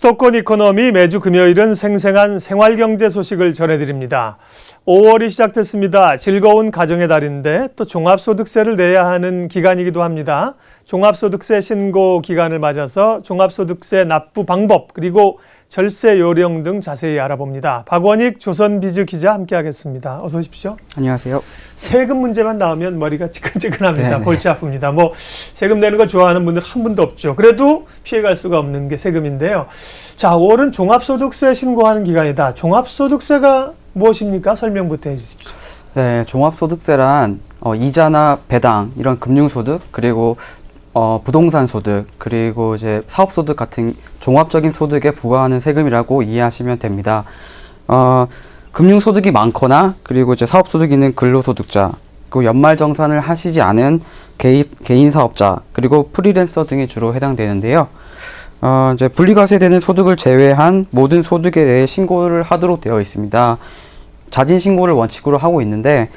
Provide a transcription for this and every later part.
수도권 이코노미 매주 금요일은 생생한 생활경제 소식을 전해드립니다. 5월이 시작됐습니다. 즐거운 가정의 달인데 또 종합소득세를 내야 하는 기간이기도 합니다. 종합소득세 신고 기간을 맞아서 종합소득세 납부 방법 그리고 절세 요령 등 자세히 알아봅니다. 박원익 조선비즈 기자 함께하겠습니다. 어서 오십시오. 안녕하세요. 세금 문제만 나오면 머리가 지끈지끈합니다. 네네. 골치 아픕니다. 세금 내는 걸 좋아하는 분들 한 분도 없죠. 그래도 피해갈 수가 없는 게 세금인데요. 자, 5월은 종합소득세 신고하는 기간이다. 종합소득세가 무엇입니까? 설명부터 해주십시오. 네, 종합소득세란 이자나 배당 이런 금융소득 그리고 부동산 소득 그리고 이제 사업소득 같은 종합적인 소득에 부과하는 세금이라고 이해하시면 됩니다. 금융소득이 많거나 그리고 이제 사업소득이 있는 근로소득자 그리고 연말정산을 하시지 않은 개인 사업자 그리고 프리랜서 등이 주로 해당되는데요. 이제 분리과세되는 소득을 제외한 모든 소득에 대해 신고를 하도록 되어 있습니다. 자진 신고를 원칙으로 하고 있는데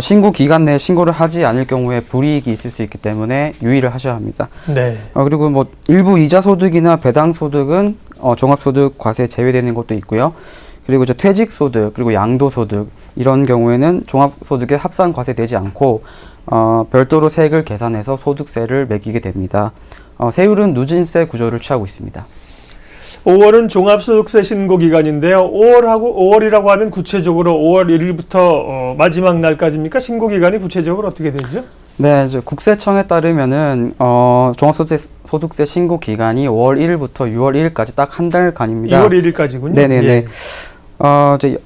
신고 기간 내에 신고를 하지 않을 경우에 불이익이 있을 수 있기 때문에 유의를 하셔야 합니다. 네. 그리고 일부 이자 소득이나 배당 소득은 종합소득 과세에 제외되는 것도 있고요. 그리고 이제 퇴직 소득 그리고 양도 소득 이런 경우에는 종합소득에 합산 과세되지 않고 별도로 세액을 계산해서 소득세를 매기게 됩니다. 세율은 누진세 구조를 취하고 있습니다. 5월은 종합소득세 신고 기간인데요. 5월이라고 하면 구체적으로 5월 1일부터 마지막 날까지입니까? 신고 기간이 구체적으로 어떻게 되죠? 네, 이제 국세청에 따르면은 종합소득세 신고 기간이 5월 1일부터 6월 1일까지 딱 한 달간입니다. 2월 1일까지군요. 네네네. 예. 이제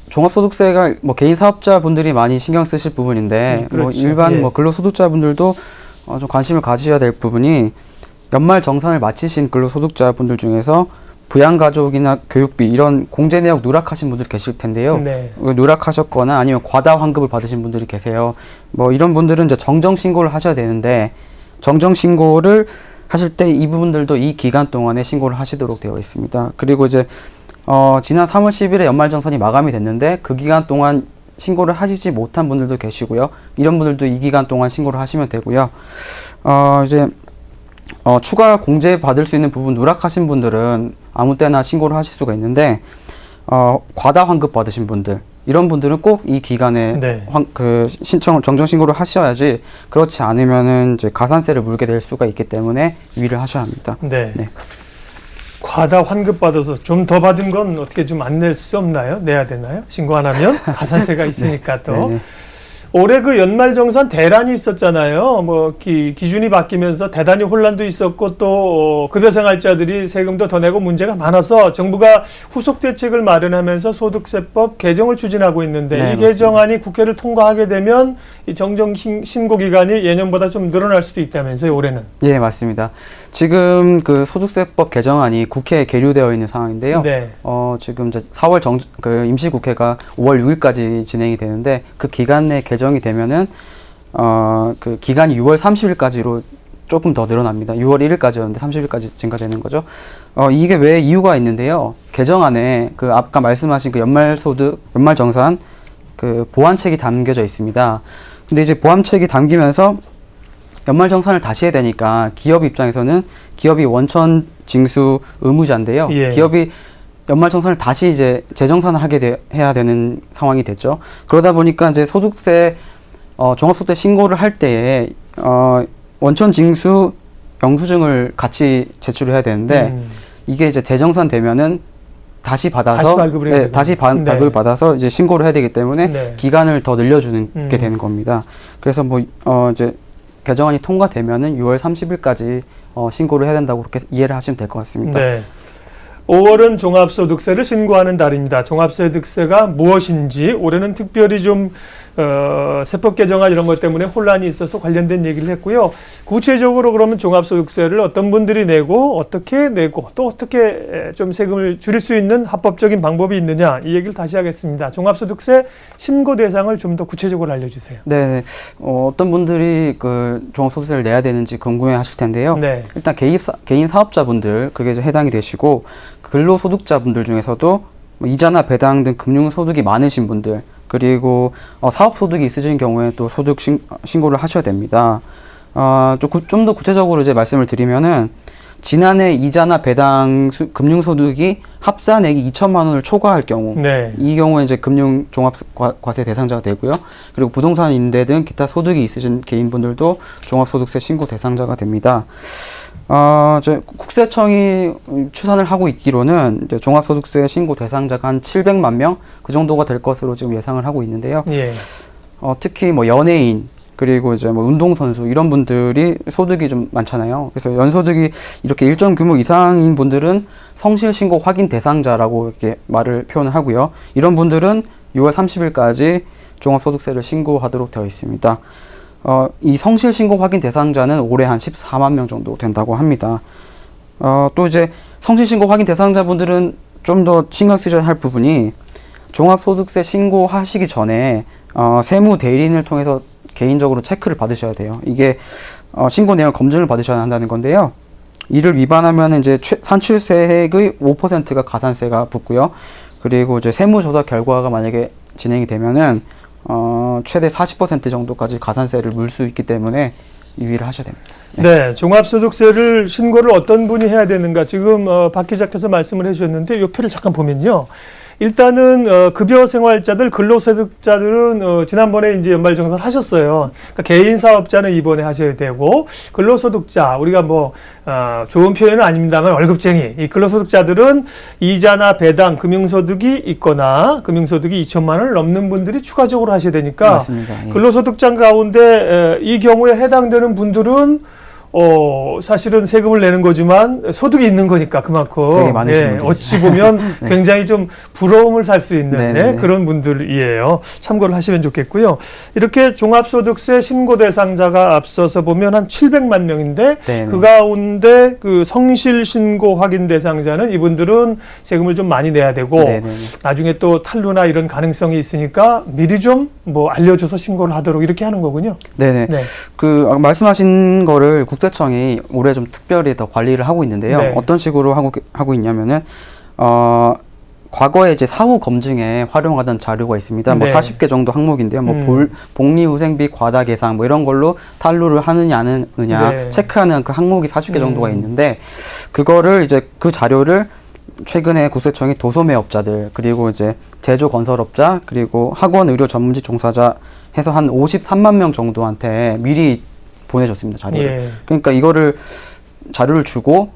종합소득세가 개인 사업자분들이 많이 신경 쓰실 부분인데 그렇죠. 일반 예. 근로소득자분들도 좀 관심을 가지셔야 될 부분이 연말 정산을 마치신 근로소득자분들 중에서 부양가족이나 교육비 이런 공제내역 누락하신 분들 계실 텐데요. 네. 누락하셨거나 아니면 과다 환급을 받으신 분들이 계세요. 이런 분들은 이제 정정신고를 하셔야 되는데 정정신고를 하실 때 이 부분들도 이 기간 동안에 신고를 하시도록 되어 있습니다. 그리고 이제 지난 3월 10일에 연말정산이 마감이 됐는데 그 기간 동안 신고를 하시지 못한 분들도 계시고요. 이런 분들도 이 기간 동안 신고를 하시면 되고요. 이제 추가 공제 받을 수 있는 부분 누락하신 분들은 아무 때나 신고를 하실 수가 있는데 과다 환급 받으신 분들 이런 분들은 꼭 이 기간에 네. 정정 신고를 하셔야지 그렇지 않으면은 이제 가산세를 물게 될 수가 있기 때문에 유의를 하셔야 합니다. 네. 네. 과다 환급 받아서 좀 더 받은 건 어떻게 좀 안 낼 수 없나요? 내야 되나요? 신고 안 하면 가산세가 있으니까 또. 네네. 올해 그 연말정산 대란이 있었잖아요. 기준이 바뀌면서 대단히 혼란도 있었고 또 급여생활자들이 세금도 더 내고 문제가 많아서 정부가 후속 대책을 마련하면서 소득세법 개정을 추진하고 있는데 네, 이 개정안이 국회를 통과하게 되면 이 정정 신고 기간이 예년보다 좀 늘어날 수도 있다면서요, 올해는. 예, 맞습니다. 지금 그 소득세법 개정안이 국회에 계류되어 있는 상황인데요. 네. 지금 이제 4월 임시국회가 5월 6일까지 진행이 되는데 그 기간 내 개정이 되면은 그 기간이 6월 30일까지로 조금 더 늘어납니다. 6월 1일까지였는데 30일까지 증가되는 거죠. 이게 왜 이유가 있는데요. 개정안에 그 아까 말씀하신 그 연말정산 그 보완책이 담겨져 있습니다. 근데 이제 보완책이 담기면서 연말정산을 다시 해야 되니까 기업 입장에서는 기업이 원천 징수 의무자인데요. 예. 기업이 연말정산을 다시 이제 재정산을 해야 되는 상황이 됐죠. 그러다 보니까 이제 소득세, 종합소득세 신고를 할 때에, 원천 징수 영수증을 같이 제출해야 되는데, 이게 이제 재정산 되면은 다시 받아서, 다시 발급을 받아서 이제 신고를 해야 되기 때문에 네. 기간을 더 늘려주는 게 되는 겁니다. 그래서 이제 개정안이 통과되면은 6월 30일까지 신고를 해야 된다고 그렇게 이해를 하시면 될 것 같습니다. 네. 5월은 종합소득세를 신고하는 달입니다. 종합소득세가 무엇인지 올해는 특별히 좀 세법 개정안 이런 것 때문에 혼란이 있어서 관련된 얘기를 했고요. 구체적으로 그러면 종합소득세를 어떤 분들이 내고 어떻게 내고 또 어떻게 좀 세금을 줄일 수 있는 합법적인 방법이 있느냐 이 얘기를 다시 하겠습니다. 종합소득세 신고 대상을 좀 더 구체적으로 알려주세요. 네, 어떤 분들이 그 종합소득세를 내야 되는지 궁금해하실 텐데요. 네. 일단 개인 사업자분들 그게 이제 해당이 되시고 근로소득자분들 중에서도 이자나 배당 등 금융소득이 많으신 분들 그리고 사업소득이 있으신 경우에 또 소득 신고를 하셔야 됩니다. 좀 더 구체적으로 이제 말씀을 드리면은 지난해 이자나 배당 금융소득이 합산액이 2천만 원을 초과할 경우, 네. 이 경우에 이제 금융 종합과세 대상자가 되고요. 그리고 부동산 임대 등 기타 소득이 있으신 개인분들도 종합소득세 신고 대상자가 됩니다. 이제 국세청이 추산을 하고 있기로는 이제 종합소득세 신고 대상자가 한 700만 명 그 정도가 될 것으로 지금 예상을 하고 있는데요. 예. 특히 뭐 연예인 그리고 이제 뭐 운동선수 이런 분들이 소득이 좀 많잖아요. 그래서 연소득이 이렇게 일정 규모 이상인 분들은 성실신고 확인 대상자라고 이렇게 말을 표현을 하고요. 이런 분들은 6월 30일까지 종합소득세를 신고하도록 되어 있습니다. 이 성실신고 확인 대상자는 올해 한 14만 명 정도 된다고 합니다. 또 이제 성실신고 확인 대상자분들은 좀 더 신경 쓰셔야 할 부분이 종합소득세 신고하시기 전에 세무 대리인을 통해서 개인적으로 체크를 받으셔야 돼요. 이게 신고 내용 검증을 받으셔야 한다는 건데요. 이를 위반하면 이제 산출세액의 5%가 가산세가 붙고요. 그리고 이제 세무조사 결과가 만약에 진행이 되면은 최대 40% 정도까지 가산세를 물 수 있기 때문에 유의를 하셔야 됩니다. 네, 종합소득세를 신고를 어떤 분이 해야 되는가 지금 박 기자께서 말씀을 해주셨는데 이 표를 잠깐 보면요. 일단은 급여생활자들, 근로소득자들은 지난번에 이제 연말정산을 하셨어요. 그러니까 개인 사업자는 이번에 하셔야 되고 근로소득자 우리가 뭐 좋은 표현은 아닙니다만 월급쟁이 이 근로소득자들은 이자나 배당 금융소득이 있거나 금융소득이 2천만 원을 넘는 분들이 추가적으로 하셔야 되니까 맞습니다. 예. 근로소득자 가운데 이 경우에 해당되는 분들은 사실은 세금을 내는 거지만 소득이 있는 거니까 그만큼 되게 많으신 분들이죠. 어찌 보면 네. 굉장히 좀 부러움을 살 수 있는 네네네. 그런 분들이에요. 참고를 하시면 좋겠고요. 이렇게 종합소득세 신고 대상자가 앞서서 보면 한 700만 명인데 네네. 그 가운데 그 성실 신고 확인 대상자는 이분들은 세금을 좀 많이 내야 되고 네네네. 나중에 또 탈루나 이런 가능성이 있으니까 미리 좀 뭐 알려줘서 신고를 하도록 이렇게 하는 거군요. 네네. 네. 말씀하신 거를 국세청이 올해 좀 특별히 더 관리를 하고 있는데요. 네. 어떤 식으로 하고 있냐면은, 과거에 이제 사후 검증에 활용하던 자료가 있습니다. 뭐 네. 40개 정도 항목인데요. 뭐 복리후생비 과다 계상 뭐 이런 걸로 탈루를 하느냐 안 하느냐 네. 체크하는 그 항목이 40개 정도가 있는데 그거를 이제 그 자료를 최근에 국세청이 도소매업자들 그리고 이제 제조건설업자 그리고 학원 의료 전문직 종사자 해서 한 53만 명 정도한테 미리 보내줬습니다. 자료를. 예. 그러니까 이거를 자료를 주고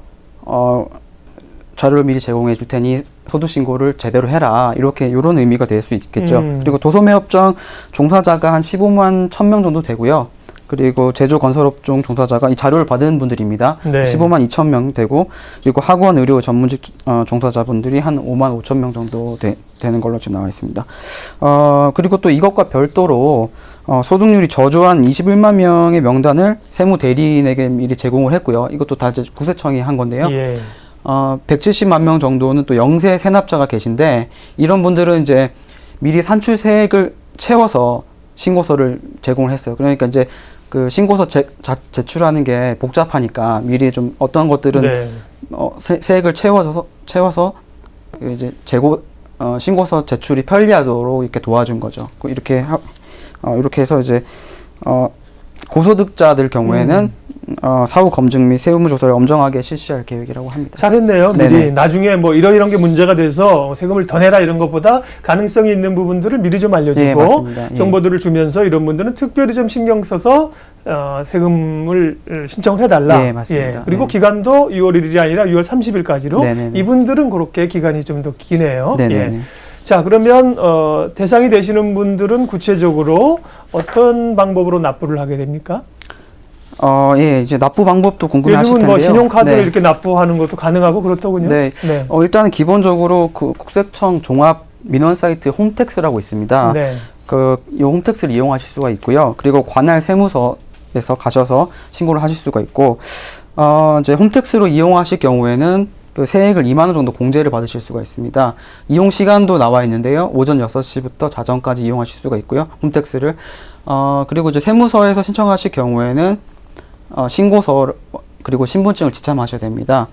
자료를 미리 제공해 줄 테니 소득신고를 제대로 해라. 이런 의미가 될 수 있겠죠. 그리고 도소매업종 종사자가 한 15만 1,000명 정도 되고요. 그리고 제조건설업종 종사자가 이 자료를 받은 분들입니다. 네. 15만 2천 명 되고 그리고 학원 의료 전문직 종사자분들이 한 5만 5천 명 정도 되는 걸로 지금 나와 있습니다. 그리고 또 이것과 별도로 소득률이 저조한 21만 명의 명단을 세무 대리인에게 미리 제공을 했고요. 이것도 다 이제 국세청이 한 건데요. 예. 170만 명 정도는 또 영세 세납자가 계신데 이런 분들은 이제 미리 산출세액을 채워서 신고서를 제공을 했어요. 그러니까 이제 그 신고서 제출하는 게 복잡하니까 미리 좀 어떤 것들은 네. 세액을 채워서 이제 신고서 제출이 편리하도록 이렇게 도와준 거죠. 이렇게 해서 이제 고소득자들 경우에는 사후 검증 및 세무조사를 엄정하게 실시할 계획이라고 합니다. 잘했네요. 미리 네네. 나중에 뭐 이런 게 문제가 돼서 세금을 더 내라 이런 것보다 가능성이 있는 부분들을 미리 좀 알려주고 네, 맞습니다. 예. 정보들을 주면서 이런 분들은 특별히 좀 신경 써서 세금을 신청을 해달라. 네, 맞습니다. 그리고 네. 기간도 6월 1일이 아니라 6월 30일까지로 네네네. 이분들은 그렇게 기간이 좀 더 기네요. 네네네. 예. 자, 그러면 대상이 되시는 분들은 구체적으로 어떤 방법으로 납부를 하게 됩니까? 예, 이제 납부 방법도 궁금해하실 요즘은 텐데요. 뭐 신용카드로 네. 이렇게 납부하는 것도 가능하고 그렇더군요. 네. 일단은 기본적으로 그 국세청 종합 민원 사이트 홈택스라고 있습니다. 네. 이 홈택스를 이용하실 수가 있고요. 그리고 관할 세무서에서 가셔서 신고를 하실 수가 있고, 이제 홈택스로 이용하실 경우에는 그 세액을 2만 원 정도 공제를 받으실 수가 있습니다. 이용 시간도 나와 있는데요. 오전 6시부터 자정까지 이용하실 수가 있고요. 홈택스를. 그리고 이제 세무서에서 신청하실 경우에는 신고서 그리고 신분증을 지참하셔야 됩니다.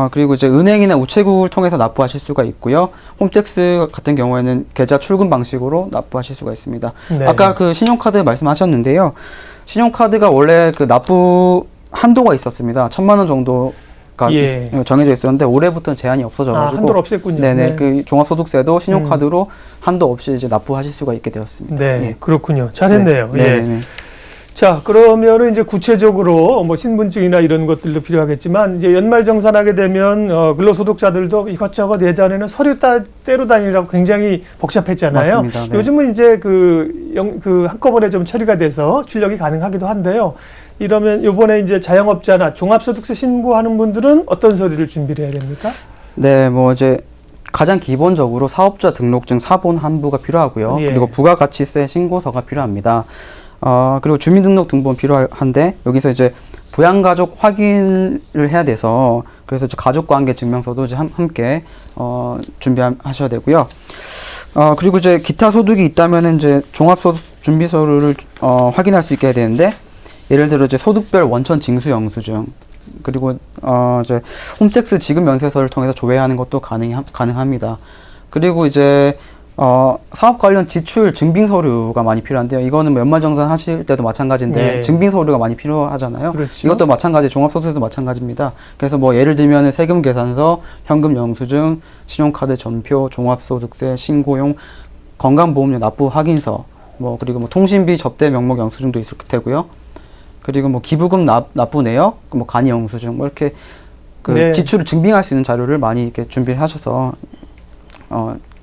그리고 이제 은행이나 우체국을 통해서 납부하실 수가 있고요. 홈택스 같은 경우에는 계좌 출금 방식으로 납부하실 수가 있습니다. 네. 아까 그 신용카드 말씀하셨는데요. 신용카드가 원래 그 납부 한도가 있었습니다. 1,000만 원 정도 예. 정해져 있었는데 올해부터는 제한이 없어져가지고 한도를 없앴군요. 네네. 그 종합소득세도 신용카드로 한도 없이 이제 납부하실 수가 있게 되었습니다. 네, 예. 그렇군요. 잘했네요. 네. 예. 네네. 자, 그러면은 이제 구체적으로 뭐 신분증이나 이런 것들도 필요하겠지만 이제 연말정산하게 되면 근로소득자들도 이것저것 예전에는 서류 떼로 다니라고 굉장히 복잡했잖아요. 맞습니다. 네. 요즘은 이제 그 한꺼번에 좀 처리가 돼서 출력이 가능하기도 한데요. 이러면 요번에 이제 자영업자나 종합소득세 신고하는 분들은 어떤 서류를 준비를 해야 됩니까? 네, 뭐 이제 가장 기본적으로 사업자 등록증 사본 한부가 필요하고요. 예. 그리고 부가가치세 신고서가 필요합니다. 그리고 주민등록등본 필요한데 여기서 이제 부양가족 확인을 해야 돼서 그래서 이제 가족관계 증명서도 이제 함께 준비하셔야 되고요. 그리고 이제 기타 소득이 있다면은 이제 종합소득 준비서류를 확인할 수 있게 해야 되는데 예를 들어 이제 소득별 원천 징수 영수증 그리고 이제 홈택스 지급 면세서를 통해서 조회하는 것도 가능합니다. 그리고 이제 사업 관련 지출 증빙 서류가 많이 필요한데요. 이거는 뭐 연말정산 하실 때도 마찬가지인데 예. 증빙 서류가 많이 필요하잖아요. 그렇죠. 이것도 마찬가지, 종합소득세도 마찬가지입니다. 그래서 뭐 예를 들면 세금 계산서, 현금 영수증, 신용카드 전표, 종합소득세 신고용, 건강보험료 납부 확인서, 뭐 그리고 뭐 통신비 접대 명목 영수증도 있을 테고요. 그리고 뭐 기부금 납부 내역, 뭐 간이 영수증, 뭐 이렇게 그 네. 지출을 증빙할 수 있는 자료를 많이 이렇게 준비를 하셔서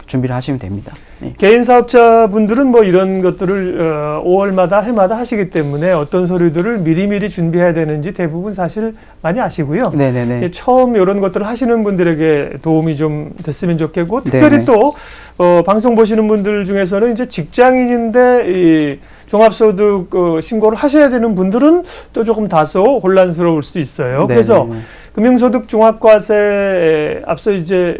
준비를 하시면 됩니다. 네. 개인 사업자분들은 뭐 이런 것들을 5월마다 해마다 하시기 때문에 어떤 서류들을 미리미리 준비해야 되는지 대부분 사실 많이 아시고요. 네네네. 처음 이런 것들을 하시는 분들에게 도움이 좀 됐으면 좋겠고 특별히 네네. 또 방송 보시는 분들 중에서는 이제 직장인인데 이 종합소득 신고를 하셔야 되는 분들은 또 조금 다소 혼란스러울 수도 있어요. 네네네. 그래서 금융소득 종합과세에 앞서 이제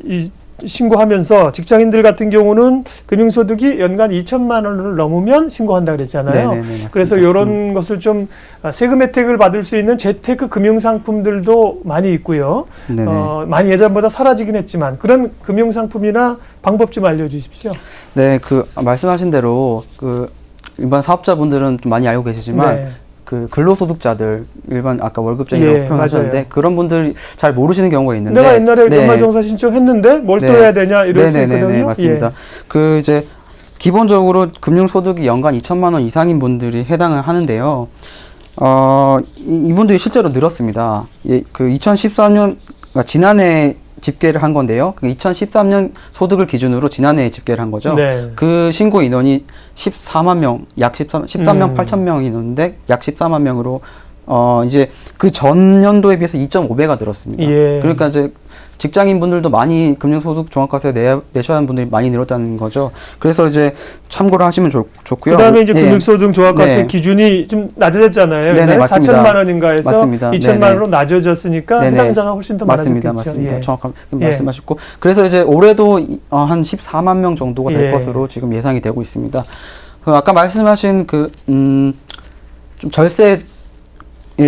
이 신고하면서 직장인들 같은 경우는 금융소득이 연간 2천만 원을 넘으면 신고한다 그랬잖아요. 네네네, 맞습니다. 그래서 이런 것을 좀 세금 혜택을 받을 수 있는 재테크 금융상품들도 많이 있고요. 네네. 많이 예전보다 사라지긴 했지만 그런 금융상품이나 방법 좀 알려주십시오. 네, 그 말씀하신 대로 그 일반 사업자분들은 좀 많이 알고 계시지만 네. 그 근로소득자들 일반 아까 월급쟁이라고 예, 표현하셨는데 맞아요. 그런 분들이 잘 모르시는 경우가 있는데 내가 옛날에 네. 연말정산 신청했는데 뭘 또 네. 해야 되냐 이럴 수 네네네네, 있거든요. 맞습니다. 예. 그 이제 기본적으로 금융소득이 연간 2천만 원 이상인 분들이 해당을 하는데요. 이분들이 실제로 늘었습니다. 예, 그 2013년 그러니까 지난해 집계를 한 건데요. 그 2013년 소득을 기준으로 지난해에 집계를 한 거죠. 네. 그 신고 인원이 14만 명, 약 13명 8천 명이 있는데 약 14만 명으로 이제 그 전년도에 비해서 2.5배가 늘었습니다. 예. 그러니까 이제 직장인 분들도 많이 금융소득 종합과세 내셔야 하는 분들이 많이 늘었다는 거죠. 그래서 이제 참고를 하시면 좋고요. 그다음에 이제 예. 금융소득 종합과세 네. 기준이 좀 낮아졌잖아요. 네네, 맞습니다. 4천만 원인가 해서 맞습니다. 2천만 네네. 원으로 낮아졌으니까 네네. 해당자가 훨씬 더 맞습니다. 많아졌겠죠. 맞습니다. 예. 정확한 예. 말씀하셨고 그래서 이제 올해도 한 14만 명 정도가 될 예. 것으로 지금 예상이 되고 있습니다. 아까 말씀하신 좀 절세에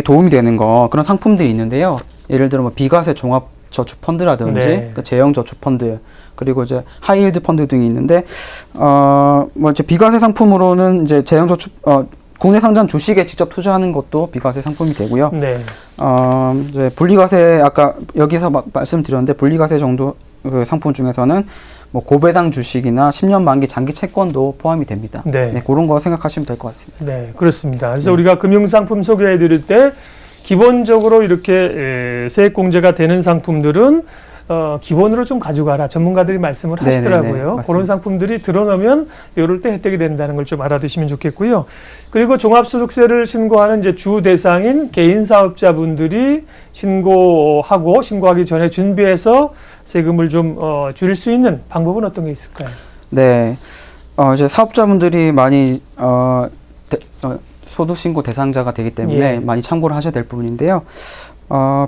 도움이 되는 그런 상품들이 있는데요. 예를 들어 뭐 비과세 종합 저축 펀드라든지 네. 그 제형 저축 펀드 그리고 이제 하이힐드 펀드 등이 있는데 뭐 이제 비과세 상품으로는 이제 제형 저축 국내 상장 주식에 직접 투자하는 것도 비과세 상품이 되고요. 네. 이제 분리과세 아까 여기서 말씀드렸는데 분리과세 정도 그 상품 중에서는 뭐 고배당 주식이나 10년 만기 장기 채권도 포함이 됩니다. 네. 네, 그런 거 생각하시면 될 것 같습니다. 네, 그렇습니다. 그래서 우리가 금융상품 소개해 드릴 때 기본적으로 이렇게 세액공제가 되는 상품들은 기본으로 좀 가져가라. 전문가들이 말씀을 네네네, 하시더라고요. 맞습니다. 그런 상품들이 들어놓으면 이럴 때 혜택이 된다는 걸 좀 알아두시면 좋겠고요. 그리고 종합소득세를 신고하는 이제 주 대상인 개인 사업자분들이 신고하기 전에 준비해서 세금을 좀 줄일 수 있는 방법은 어떤 게 있을까요? 네, 이제 사업자분들이 많이 소득신고 대상자가 되기 때문에 예. 많이 참고를 하셔야 될 부분인데요.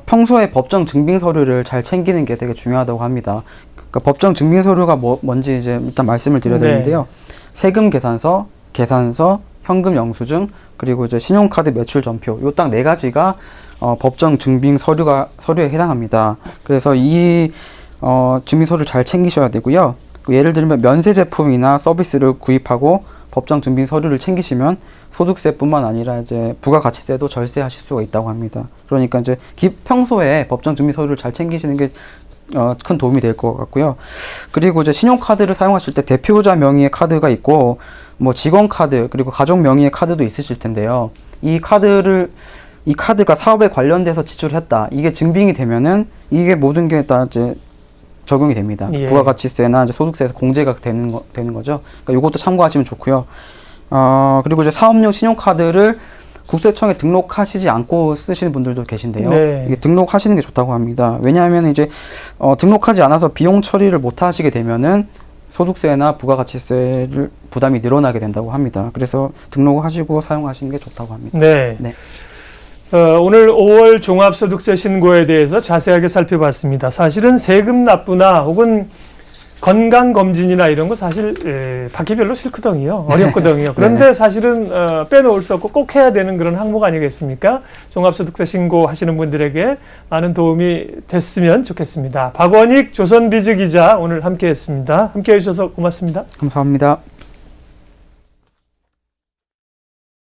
평소에 법정 증빙 서류를 잘 챙기는 게 되게 중요하다고 합니다. 그러니까 법정 증빙 서류가 뭔지 이제 일단 말씀을 드려야 네. 되는데요. 세금 계산서, 현금 영수증, 그리고 이제 신용카드 매출 전표, 요 딱 네 가지가 법정 증빙 서류에 해당합니다. 그래서 이 증빙 서류를 잘 챙기셔야 되고요. 예를 들면 면세 제품이나 서비스를 구입하고 법정 증빙 서류를 챙기시면 소득세뿐만 아니라 이제 부가가치세도 절세하실 수가 있다고 합니다. 그러니까 이제 평소에 법정 증빙 서류를 잘 챙기시는 게 큰 도움이 될 것 같고요. 그리고 이제 신용카드를 사용하실 때 대표자 명의의 카드가 있고 뭐 직원 카드 그리고 가족 명의의 카드도 있으실 텐데요. 이 카드가 사업에 관련돼서 지출했다. 이게 증빙이 되면은 이게 모든 게 다 이제 적용이 됩니다. 예. 부가가치세나 이제 소득세에서 공제가 되는 거죠. 그러니까 이것도 참고하시면 좋고요. 그리고 이제 사업용 신용카드를 국세청에 등록하시지 않고 쓰시는 분들도 계신데요. 네. 이게 등록하시는 게 좋다고 합니다. 왜냐하면 이제 등록하지 않아서 비용 처리를 못 하시게 되면은 소득세나 부가가치세를 부담이 늘어나게 된다고 합니다. 그래서 등록하시고 사용하시는 게 좋다고 합니다. 네. 네. 오늘 5월 종합소득세 신고에 대해서 자세하게 살펴봤습니다. 사실은 세금 납부나 혹은 건강검진이나 이런 거 사실 받기 별로 싫거든요. 어렵거든요. 그런데 사실은 빼놓을 수 없고 꼭 해야 되는 그런 항목 아니겠습니까? 종합소득세 신고하시는 분들에게 많은 도움이 됐으면 좋겠습니다. 박원익 조선비즈 기자 오늘 함께했습니다. 함께해 주셔서 고맙습니다. 감사합니다.